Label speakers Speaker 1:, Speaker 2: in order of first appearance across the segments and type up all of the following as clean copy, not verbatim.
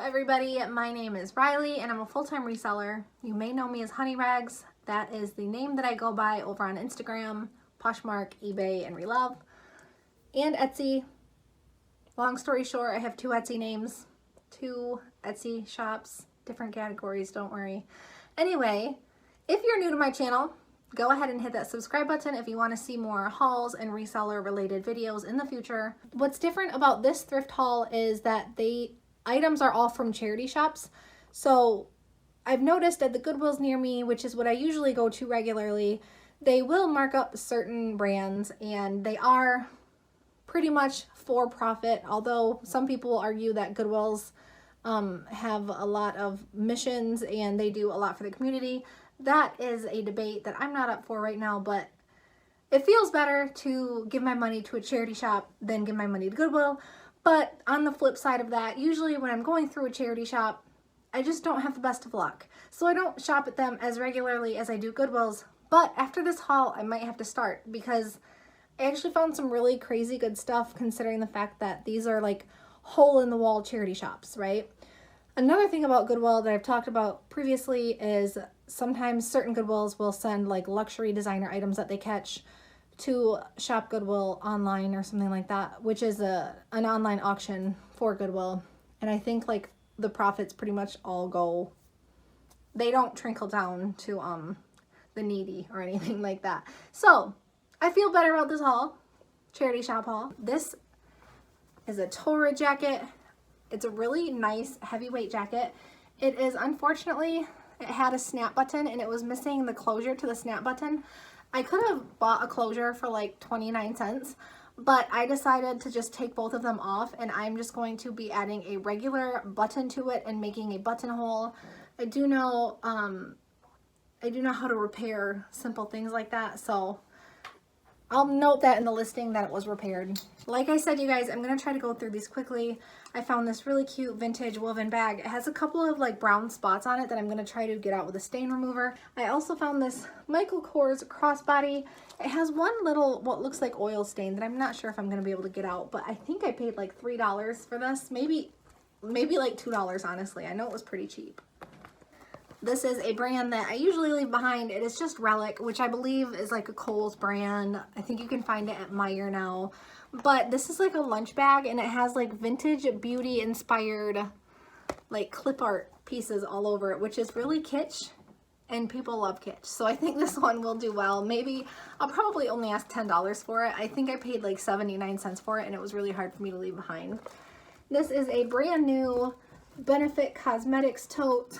Speaker 1: everybody, my name is Riley and I'm a full-time reseller. You may know me as Honey Rags. That is the name that I go by over on Instagram, Poshmark, eBay, and relovv, and Etsy. Long story short, I have two Etsy names, two Etsy shops, different categories, don't worry. Anyway, if you're new to my channel, go ahead and hit that subscribe button if you want to see more hauls and reseller related videos in the future. What's different about this thrift haul is that items are all from charity shops. So I've noticed at the Goodwills near me, which is what I usually go to regularly, they will mark up certain brands and they are pretty much for profit, although some people argue that Goodwills have a lot of missions and they do a lot for the community. That is a debate that I'm not up for right now, but it feels better to give my money to a charity shop than give my money to Goodwill. But on the flip side of that, usually when I'm going through a charity shop, I just don't have the best of luck. So I don't shop at them as regularly as I do Goodwills. But after this haul, I might have to start because I actually found some really crazy good stuff considering the fact that these are like hole-in-the-wall charity shops, right? Another thing about Goodwill that I've talked about previously is sometimes certain Goodwills will send like luxury designer items that they catch to Shop Goodwill online or something like that, which is an online auction for Goodwill. And I think like the profits pretty much all go, they don't trickle down to the needy or anything like that. So I feel better about this haul, charity shop haul. This is a Torrid jacket. It's a really nice heavyweight jacket. It is, unfortunately, it had a snap button and it was missing the closure to the snap button. I could have bought a closure for like 29 cents, but I decided to just take both of them off and I'm just going to be adding a regular button to it and making a buttonhole. I do know how to repair simple things like that, so I'll note that in the listing that it was repaired. Like I said, you guys, I'm going to try to go through these quickly. I found this really cute vintage woven bag. It has a couple of like brown spots on it that I'm going to try to get out with a stain remover. I also found this Michael Kors crossbody. It has one little, what looks like oil stain that I'm not sure if I'm going to be able to get out, but I think I paid like $3 for this. Maybe like $2, honestly. I know it was pretty cheap. This is a brand that I usually leave behind. It is just Relic, which I believe is like a Kohl's brand. I think you can find it at Meijer now. But this is like a lunch bag and it has like vintage beauty inspired like clip art pieces all over it, which is really kitsch and people love kitsch. So I think this one will do well. Maybe I'll probably only ask $10 for it. I think I paid like 79 cents for it and it was really hard for me to leave behind. This is a brand new Benefit Cosmetics tote.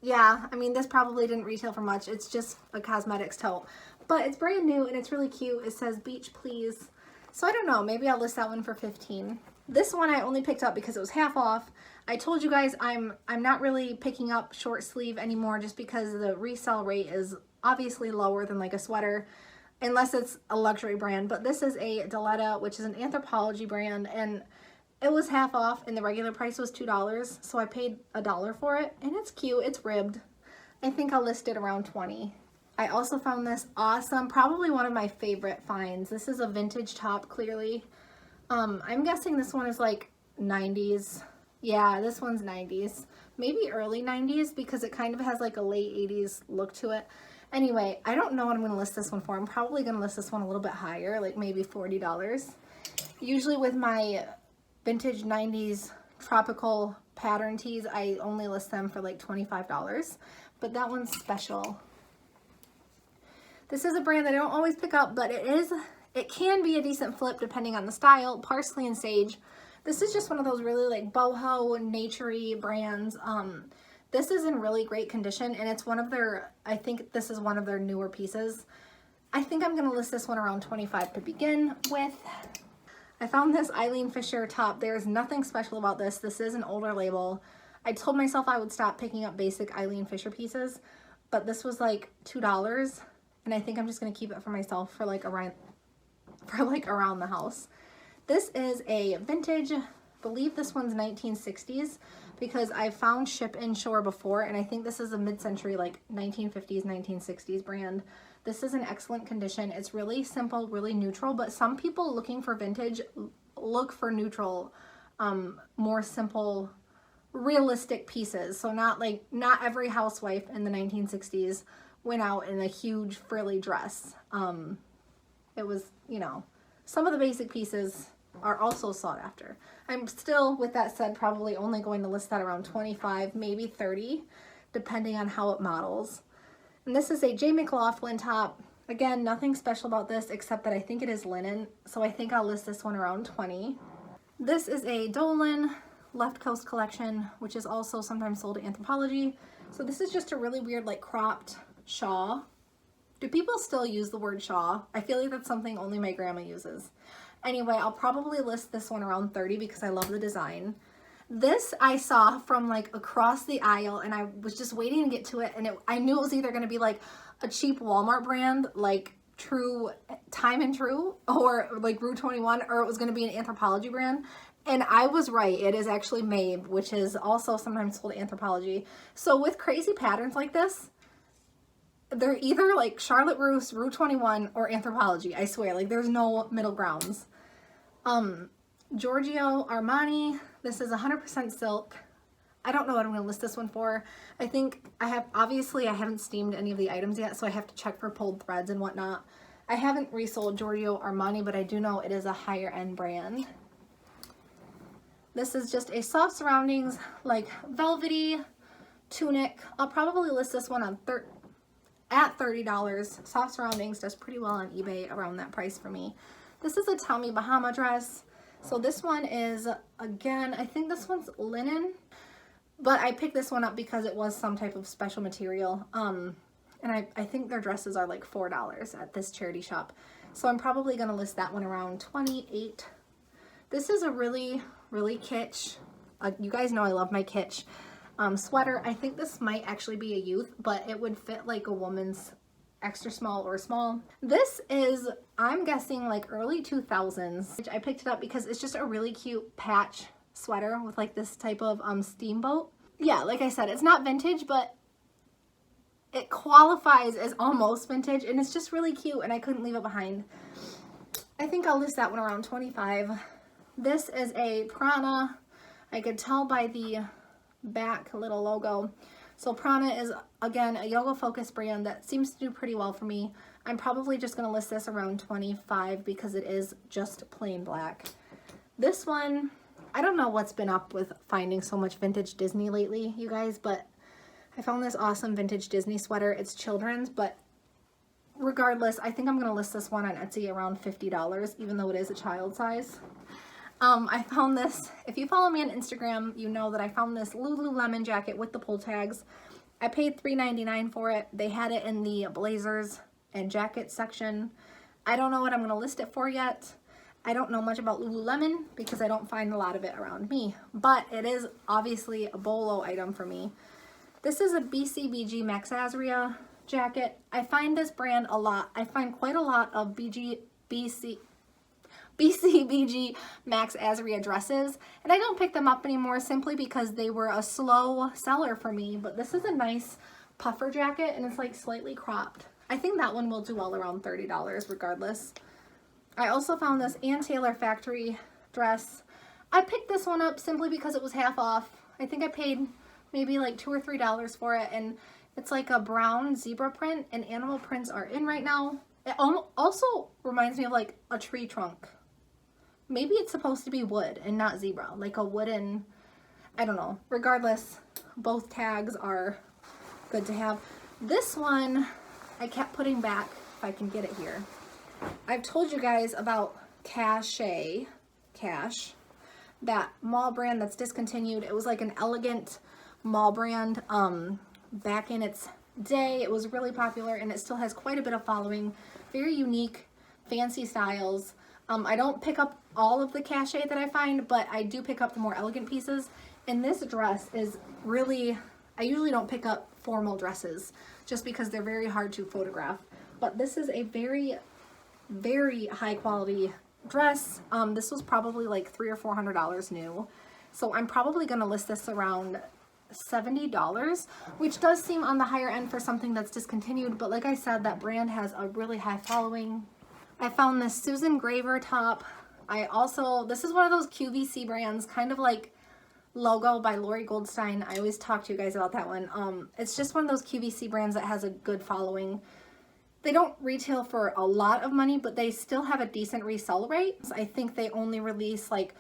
Speaker 1: Yeah, I mean, this probably didn't retail for much. It's just a cosmetics tote, but it's brand new and it's really cute. It says beach please. So I don't know, maybe I'll list that one for 15. This one I only picked up because it was half off. I told you guys I'm not really picking up short sleeve anymore just because the resale rate is obviously lower than like a sweater unless it's a luxury brand. But this is a Diletta, which is an Anthropologie brand, and it was half off and the regular price was $2, so I paid $1 for it, and it's cute, it's ribbed. I think I'll list it around 20. I also found this awesome, probably one of my favorite finds. This is a vintage top, clearly. I'm guessing this one is like 90s. Yeah, this one's 90s. Maybe early 90s because it kind of has like a late 80s look to it. Anyway, I don't know what I'm gonna list this one for. I'm probably gonna list this one a little bit higher, like maybe $40. Usually with my vintage 90s tropical pattern tees, I only list them for like $25, but that one's special. This is a brand that I don't always pick up, but it can be a decent flip depending on the style. Parsley and Sage. This is just one of those really like boho naturey brands. This is in really great condition and it's one of their, I think this is one of their newer pieces. I think I'm gonna list this one around 25 to begin with. I found this Eileen Fisher top. There's nothing special about this. This is an older label. I told myself I would stop picking up basic Eileen Fisher pieces, but this was like $2, and I think I'm just gonna keep it for myself for like around the house. This is a vintage, I believe this one's 1960s because I found Ship Inshore before, and I think this is a mid-century like 1950s, 1960s brand. This is in excellent condition. It's really simple, really neutral, but some people looking for vintage look for neutral, more simple realistic pieces. So not every housewife in the 1960s went out in a huge frilly dress. It was, you know, some of the basic pieces are also sought after. I'm still, with that said, probably only going to list that around 25, maybe 30, depending on how it models. And this is a J. McLaughlin top. Again, nothing special about this except that I think it is linen, so I think I'll list this one around 20. This is a Dolan Left Coast collection, which is also sometimes sold at Anthropologie. So this is just a really weird, like, cropped shawl. Do people still use the word shawl? I feel like that's something only my grandma uses. Anyway, I'll probably list this one around 30 because I love the design. This I saw from like across the aisle, and I was just waiting to get to it, and I knew it was either going to be like a cheap Walmart brand like Time and True or like Rue 21, or it was going to be an Anthropologie brand. And I was right. It is actually Mabe, which is also sometimes sold at Anthropologie. So with crazy patterns like this, they're either like Charlotte Russe, Rue 21, or Anthropologie. I swear, like there's no middle grounds. Giorgio Armani. This is 100% silk. I don't know what I'm going to list this one for. I think I haven't steamed any of the items yet, so I have to check for pulled threads and whatnot. I haven't resold Giorgio Armani, but I do know it is a higher end brand. This is just a soft surroundings, like velvety tunic. I'll probably list this one on at $30. Soft surroundings does pretty well on eBay around that price for me. This is a Tommy Bahama dress. So this one is, again, I think this one's linen, but I picked this one up because it was some type of special material. And I think their dresses are like $4 at this charity shop. So I'm probably going to list that one around 28. This is a really, really kitsch. You guys know I love my kitsch sweater. I think this might actually be a youth, but it would fit like a woman's extra small or small. This is, I'm guessing, like early 2000s. I picked it up because it's just a really cute patch sweater with like this type of steamboat. Yeah, like I said, it's not vintage, but it qualifies as almost vintage, and it's just really cute, and I couldn't leave it behind. I think I'll list that one around 25. This is a Prana. I could tell by the back little logo. So Prana is, again, a yoga focused brand that seems to do pretty well for me. I'm probably just going to list this around 25 because it is just plain black. This one, I don't know what's been up with finding so much vintage Disney lately, you guys, but I found this awesome vintage Disney sweater. It's children's, but regardless, I think I'm going to list this one on Etsy around $50, even though it is a child size. I found this, if you follow me on Instagram, you know that I found this Lululemon jacket with the pull tags. I paid $3.99 for it. They had it in the blazers and jackets section. I don't know what I'm going to list it for yet. I don't know much about Lululemon because I don't find a lot of it around me, but it is obviously a bolo item for me. This is a BCBG Max Azria jacket. I find this brand a lot. I find quite a lot of BCBG Max Azria dresses, and I don't pick them up anymore simply because they were a slow seller for me. But this is a nice puffer jacket, and it's like slightly cropped. I think that one will do well around $30 regardless. I also found this Ann Taylor factory dress. I picked this one up simply because it was half off. I think I paid maybe like $2 or $3 for it, and it's like a brown zebra print, and animal prints are in right now. It also reminds me of like a tree trunk. Maybe it's supposed to be wood and not zebra, like a wooden, I don't know. Regardless, both tags are good to have. This one I kept putting back if I can get it here. I've told you guys about Cash, that mall brand that's discontinued. It was like an elegant mall brand back in its day. It was really popular, and it still has quite a bit of following. Very unique, fancy styles. I don't pick up all of the cachet that I find, but I do pick up the more elegant pieces. And this dress is really, I usually don't pick up formal dresses just because they're very hard to photograph. But this is a very, very high quality dress. This was probably like $300 or $400 new. So I'm probably going to list this around $70, which does seem on the higher end for something that's discontinued. But like I said, that brand has a really high following. I found this Susan Graver top. This is one of those QVC brands, kind of like logo by Lori Goldstein. I always talk to you guys about that one. It's just one of those QVC brands that has a good following. They don't retail for a lot of money, but they still have a decent resell rate. I think they only release like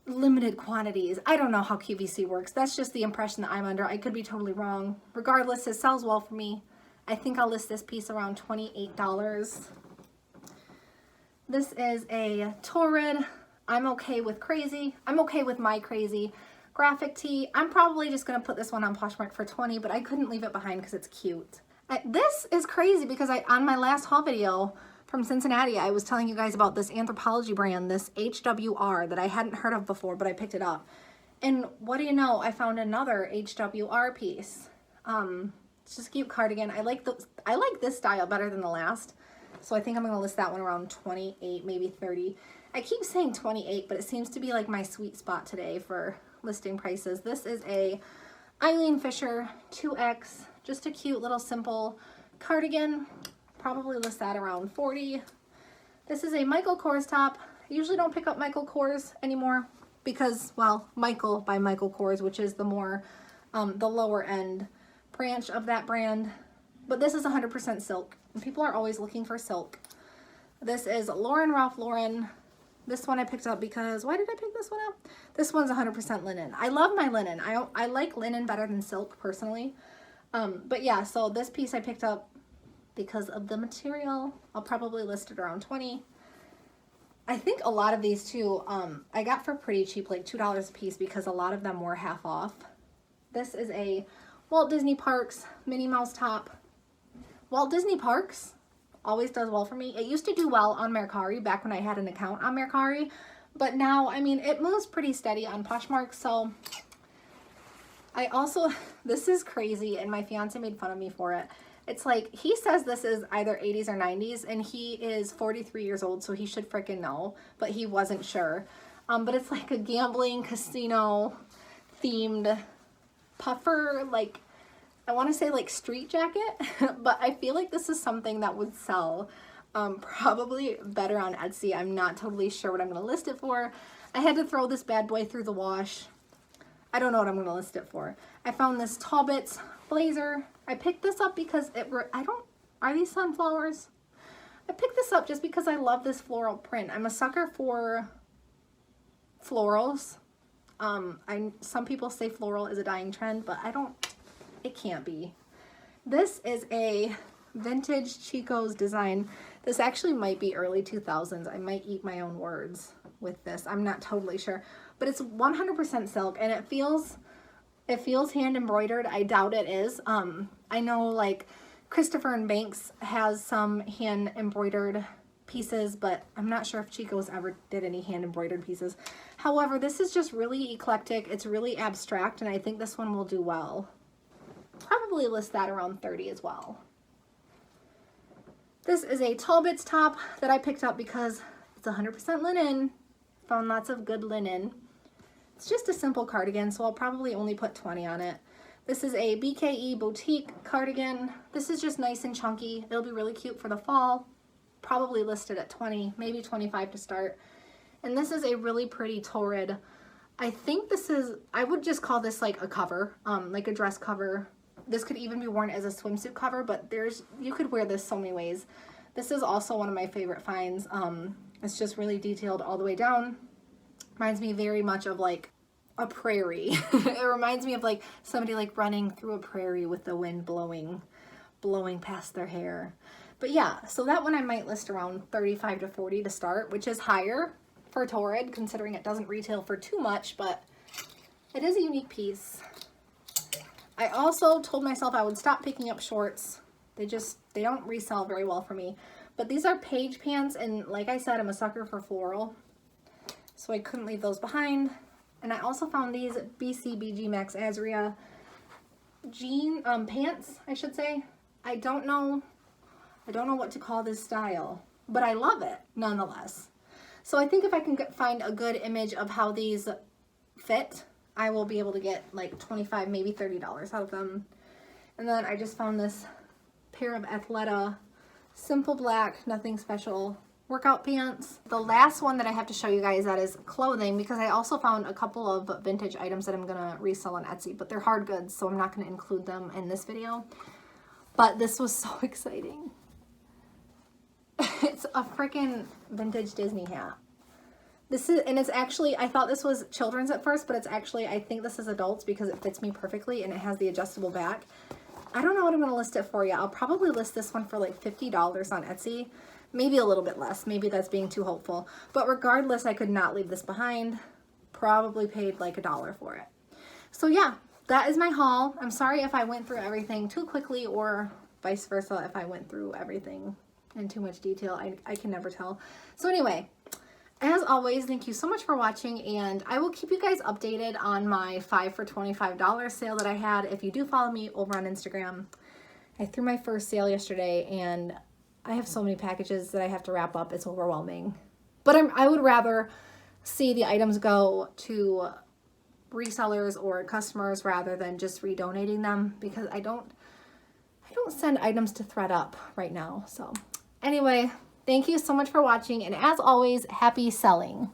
Speaker 1: limited quantities. I don't know how QVC works. That's just the impression that I'm under. I could be totally wrong. Regardless, it sells well for me. I think I'll list this piece around $28. This is a Torrid. I'm okay with crazy. I'm okay with my crazy graphic tee. I'm probably just gonna put this one on Poshmark for 20, but I couldn't leave it behind because it's cute. This is crazy because on my last haul video from Cincinnati, I was telling you guys about this Anthropologie brand, this HWR that I hadn't heard of before, but I picked it up. And what do you know? I found another HWR piece. It's just a cute cardigan. I like this style better than the last. So I think I'm gonna list that one around 28, maybe 30. I keep saying 28, but it seems to be like my sweet spot today for listing prices. This is a Eileen Fisher 2X, just a cute little simple cardigan. Probably list that around 40. This is a Michael Kors top. I usually don't pick up Michael Kors anymore because, well, Michael by Michael Kors, which is the more, the lower end branch of that brand. But this is 100% silk, and people are always looking for silk. This is Ralph Lauren. This one I picked up because, why did I pick this one up? This one's 100% linen. I love my linen. I like linen better than silk personally. But yeah, so this piece I picked up because of the material. I'll probably list it around 20. I think a lot of these too, I got for pretty cheap, like $2 a piece, because a lot of them were half off. This is a Walt Disney Parks Minnie Mouse top. Walt Disney Parks always does well for me. It used to do well on Mercari back when I had an account on Mercari, but now, I mean, it moves pretty steady on Poshmark. So I also, this is crazy, and my fiance made fun of me for it. It's like, he says this is either 80s or 90s, and he is 43 years old, so he should freaking know, but he wasn't sure. But it's like a gambling casino themed puffer, like, I want to say like street jacket, but I feel like this is something that would sell probably better on Etsy. I'm not totally sure what I'm going to list it for. I had to throw this bad boy through the wash. I don't know what I'm going to list it for. I found this Talbot's blazer. I picked this up because are these sunflowers? I picked this up just because I love this floral print. I'm a sucker for florals. Some people say floral is a dying trend, but it can't be. This is a vintage Chico's design. This actually might be early 2000s. I might eat my own words with this. I'm not totally sure, but it's 100% silk, and it feels hand embroidered. I doubt it is. I know like Christopher and Banks has some hand embroidered pieces, but I'm not sure if Chico's ever did any hand embroidered pieces. However, this is just really eclectic. It's really abstract, and I think this one will do well. Probably list that around 30 as well. This is a Talbot's top that I picked up because it's 100% linen. Found lots of good linen. It's just a simple cardigan, so I'll probably only put 20 on it. This is a BKE boutique cardigan. This is just nice and chunky. It'll be really cute for the fall. Probably listed at 20, maybe 25 to start. And this is a really pretty Torrid. I think this is, I would just call this like a cover, like a dress cover. This could even be worn as a swimsuit cover, but you could wear this so many ways. This is also one of my favorite finds. It's just really detailed all the way down. Reminds me very much of like a prairie. It reminds me of like somebody like running through a prairie with the wind blowing past their hair. But yeah, so that one I might list around 35 to 40 to start, which is higher for Torrid, considering it doesn't retail for too much, but it is a unique piece. I also told myself I would stop picking up shorts. They don't resell very well for me. But these are page pants, and like I said, I'm a sucker for floral, so I couldn't leave those behind. And I also found these BCBG Max Azria jean pants, I should say. I don't know what to call this style, but I love it nonetheless. So I think if I can find a good image of how these fit, I will be able to get like $25, maybe $30 out of them. And then I just found this pair of Athleta, simple black, nothing special. workout pants. The last one that I have to show you guys that is clothing, because I also found a couple of vintage items that I'm gonna resell on Etsy, but they're hard goods, so I'm not gonna include them in this video. But this was so exciting. It's a freaking vintage Disney hat. This is, and it's actually, I thought this was children's at first, but it's actually, I think this is adults because it fits me perfectly and it has the adjustable back. I don't know what I'm going to list it for you. I'll probably list this one for like $50 on Etsy. Maybe a little bit less. Maybe that's being too hopeful. But regardless, I could not leave this behind. Probably paid like $1 for it. So yeah, that is my haul. I'm sorry if I went through everything too quickly or vice versa if I went through everything in too much detail. I can never tell. So anyway, as always, thank you so much for watching, and I will keep you guys updated on my 5 for $25 sale that I had. If you do follow me over on Instagram, I threw my first sale yesterday, and I have so many packages that I have to wrap up. It's overwhelming. But I would rather see the items go to resellers or customers rather than just redonating them, because I don't send items to ThredUp right now. So anyway, thank you so much for watching, and as always, happy selling.